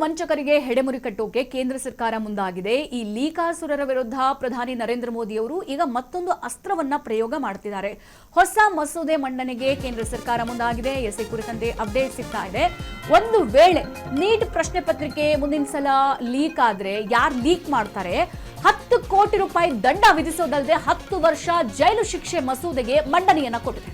ವಂಚಕರಿಗೆ ಹೆಡೆಮುರಿ ಕಟ್ಟೋಕೆ ಕೇಂದ್ರ ಸರ್ಕಾರ ಮುಂದಾಗಿದೆ. ಈ ಲೀಕಾಸುರರ ವಿರುದ್ಧ ಪ್ರಧಾನಿ ನರೇಂದ್ರ ಮೋದಿ ಅವರು ಈಗ ಮತ್ತೊಂದು ಅಸ್ತ್ರವನ್ನ ಪ್ರಯೋಗ ಮಾಡ್ತಿದ್ದಾರೆ. ಹೊಸ ಮಸೂದೆ ಮಂಡನೆಗೆ ಕೇಂದ್ರ ಸರ್ಕಾರ ಮುಂದಾಗಿದೆ. ಎಸ್ಐ ಕುರಿತಂತೆ ಅಪ್ಡೇಟ್ ಸಿಗ್ತಾ ಇದೆ. ಒಂದು ವೇಳೆ ನೀಟ್ ಪ್ರಶ್ನೆ ಪತ್ರಿಕೆ ಮುಂದಿನ ಸಲ ಲೀಕ್ ಆದ್ರೆ ಯಾರು ಲೀಕ್ ಮಾಡ್ತಾರೆ 10 ಕೋಟಿ ರೂಪಾಯಿ ದಂಡ ವಿಧಿಸೋದಲ್ಲದೆ 10 ವರ್ಷ ಜೈಲು ಶಿಕ್ಷೆ ಮಸೂದೆಗೆ ಮಂಡನೆಯನ್ನ ಕೊಟ್ಟಿದೆ.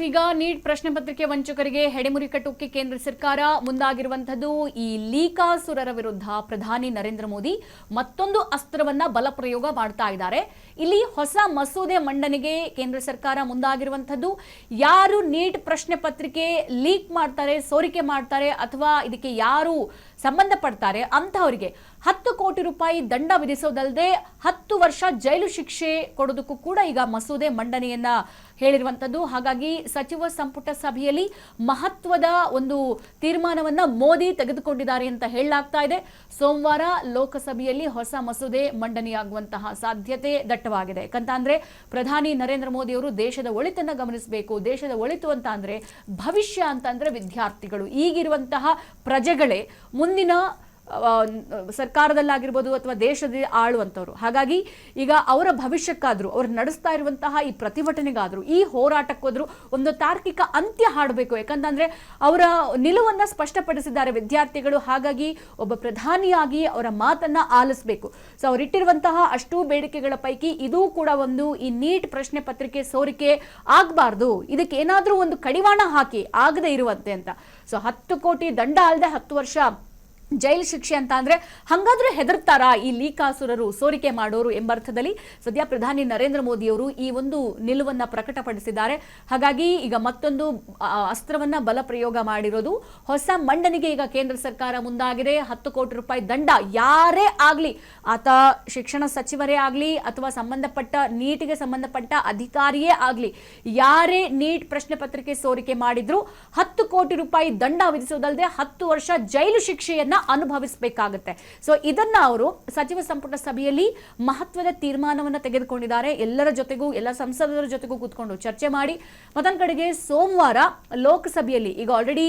ಈಗ ನೀಟ್ ಪ್ರಶ್ನೆ ಪತ್ರಿಕೆ ವಂಚಕರಿಗೆ ಹೆಡೆಮುರಿ ಕಟ್ಟೋಕೆ ಕೇಂದ್ರ ಸರ್ಕಾರ ಮುಂದಾಗಿರುವಂತದ್ದು. ಈ ಲೀಕಾಸುರರ ವಿರುದ್ಧ ಪ್ರಧಾನಿ ನರೇಂದ್ರ ಮೋದಿ ಮತ್ತೊಂದು ಅಸ್ತ್ರವನ್ನ ಬಲಪ್ರಯೋಗ ಮಾಡ್ತಾ ಇದ್ದಾರೆ. ಇಲ್ಲಿ ಹೊಸ ಮಸೂದೆ ಮಂಡನೆಗೆ ಕೇಂದ್ರ ಸರ್ಕಾರ ಮುಂದಾಗಿರುವಂತದ್ದು. ಯಾರು ನೀಟ್ ಪ್ರಶ್ನೆ ಪತ್ರಿಕೆ ಲೀಕ್ ಮಾಡ್ತಾರೆ, ಸೋರಿಕೆ ಮಾಡ್ತಾರೆ ಅಥವಾ ಇದಕ್ಕೆ ಯಾರು ಸಂಬಂಧ ಪಡ್ತಾರೆ ಅಂತವರಿಗೆ 10 ಕೋಟಿ ರೂಪಾಯಿ ದಂಡ ವಿಧಿಸೋದಲ್ಲದೆ 10 ವರ್ಷ ಜೈಲು ಶಿಕ್ಷೆ ಕೊಡೋದಕ್ಕೂ ಕೂಡ ಈಗ ಮಸೂದೆ ಮಂಡನೆಯನ್ನ ಹೇಳಿರುವಂತದ್ದು. ಹಾಗಾಗಿ ಸಚಿವ ಸಂಪುಟ ಸಭೆಯಲ್ಲಿ ಮಹತ್ವದ ಒಂದು ತೀರ್ಮಾನವನ್ನ ಮೋದಿ ತೆಗೆದುಕೊಂಡಿದ್ದಾರೆ ಅಂತ ಹೇಳಲಾಗ್ತಾ ಇದೆ. ಸೋಮವಾರ ಲೋಕಸಭೆಯಲ್ಲಿ ಹೊಸ ಮಸೂದೆ ಮಂಡನೆಯಾಗುವಂತಹ ಸಾಧ್ಯತೆ ದಟ್ಟವಾಗಿದೆ. ಯಾಕಂತಂದ್ರೆ ಪ್ರಧಾನಿ ನರೇಂದ್ರ ಮೋದಿ ಅವರು ದೇಶದ ಒಳಿತನ್ನ ಗಮನಿಸಬೇಕು. ದೇಶದ ಒಳಿತು ಅಂತ ಅಂದ್ರೆ ಭವಿಷ್ಯ ಅಂತಂದ್ರೆ ವಿದ್ಯಾರ್ಥಿಗಳು, ಈಗಿರುವಂತಹ ಪ್ರಜೆಗಳೇ ಮುಂದಿನ ಸರ್ಕಾರದಲ್ಲಾಗಿರ್ಬೋದು ಅಥವಾ ದೇಶದ ಆಳುವಂಥವ್ರು. ಹಾಗಾಗಿ ಈಗ ಅವರ ಭವಿಷ್ಯಕ್ಕಾದ್ರೂ ಅವ್ರು ನಡೆಸ್ತಾ ಇರುವಂತಹ ಈ ಪ್ರತಿಭಟನೆಗಾದ್ರೂ ಈ ಹೋರಾಟಕ್ಕಾದ್ರೂ ಒಂದು ತಾರ್ಕಿಕ ಅಂತ್ಯ ಹಾಡಬೇಕು. ಯಾಕಂತಂದ್ರೆ ಅವರ ನಿಲುವನ್ನ ಸ್ಪಷ್ಟಪಡಿಸಿದ್ದಾರೆ ವಿದ್ಯಾರ್ಥಿಗಳು. ಹಾಗಾಗಿ ಒಬ್ಬ ಪ್ರಧಾನಿಯಾಗಿ ಅವರ ಮಾತನ್ನ ಆಲಿಸಬೇಕು. ಸೊ ಅವರಿಟ್ಟಿರುವಂತಹ ಅಷ್ಟೂ ಬೇಡಿಕೆಗಳ ಪೈಕಿ ಇದೂ ಕೂಡ ಒಂದು, ಈ ನೀಟ್ ಪ್ರಶ್ನೆ ಪತ್ರಿಕೆ ಸೋರಿಕೆ ಆಗಬಾರ್ದು, ಇದಕ್ಕೆ ಏನಾದ್ರೂ ಒಂದು ಕಡಿವಾಣ ಹಾಕಿ ಆಗದೆ ಇರುವಂತೆ ಅಂತ. ಸೊ 10 ಕೋಟಿ ದಂಡ ಅಲ್ಲದೆ 10 ವರ್ಷ ಜೈಲು ಶಿಕ್ಷೆ ಅಂತ ಅಂದ್ರೆ ಹಂಗಾದ್ರೂ ಹೆದರ್ತಾರಾ ಈ ಲೀಕಾಸುರರು, ಸೋರಿಕೆ ಮಾಡೋರು ಎಂಬರ್ಥದಲ್ಲಿ ಸದ್ಯ ಪ್ರಧಾನಿ ನರೇಂದ್ರ ಮೋದಿ ಅವರು ಈ ಒಂದು ನಿಲುವನ್ನ ಪ್ರಕಟಪಡಿಸಿದ್ದಾರೆ. ಹಾಗಾಗಿ ಈಗ ಮತ್ತೊಂದು ಅಸ್ತ್ರವನ್ನ ಬಲ ಪ್ರಯೋಗ ಮಾಡಿರೋದು. ಹೊಸ ಮಂಡನೆಗೆ ಈಗ ಕೇಂದ್ರ ಸರ್ಕಾರ ಮುಂದಾಗಿದೆ. 10 ಕೋಟಿ ರೂಪಾಯಿ ದಂಡ, ಯಾರೇ ಆಗ್ಲಿ, ಆತ ಶಿಕ್ಷಣ ಸಚಿವರೇ ಆಗ್ಲಿ ಅಥವಾ ಸಂಬಂಧಪಟ್ಟ ನೀಟಿಗೆ ಸಂಬಂಧಪಟ್ಟ ಅಧಿಕಾರಿಯೇ ಆಗ್ಲಿ, ಯಾರೇ ನೀಟ್ ಪ್ರಶ್ನೆ ಪತ್ರಿಕೆ ಸೋರಿಕೆ ಮಾಡಿದ್ರು 10 ಕೋಟಿ ರೂಪಾಯಿ ದಂಡ ವಿಧಿಸೋದಲ್ಲದೆ 10 ವರ್ಷ ಜೈಲು ಶಿಕ್ಷೆಯನ್ನ ಅನುಭವಿಸಬೇಕಾಗುತ್ತೆ. ಸೊ ಇದನ್ನ ಅವರು ಸಚಿವ ಸಂಪುಟ ಸಭೆಯಲ್ಲಿ ಮಹತ್ವದ ತೀರ್ಮಾನವನ್ನ ತೆಗೆದುಕೊಂಡಿದ್ದಾರೆ. ಎಲ್ಲರ ಜೊತೆಗೂ, ಎಲ್ಲ ಸಂಸದರ ಜೊತೆಗೂ ಕೂತ್ಕೊಂಡು ಚರ್ಚೆ ಮಾಡಿ ಮತ್ತೊಂದು ಕಡೆಗೆ ಸೋಮವಾರ ಲೋಕಸಭೆಯಲ್ಲಿ ಈಗ ಆಲ್ರೆಡಿ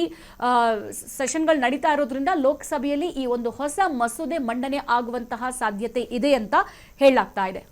ಸೆಷನ್ಗಳು ನಡೀತಾ ಇರೋದ್ರಿಂದ ಲೋಕಸಭೆಯಲ್ಲಿ ಈ ಒಂದು ಹೊಸ ಮಸೂದೆ ಮಂಡನೆ ಆಗುವಂತಹ ಸಾಧ್ಯತೆ ಇದೆ ಅಂತ ಹೇಳಲಾಗ್ತಾ ಇದೆ.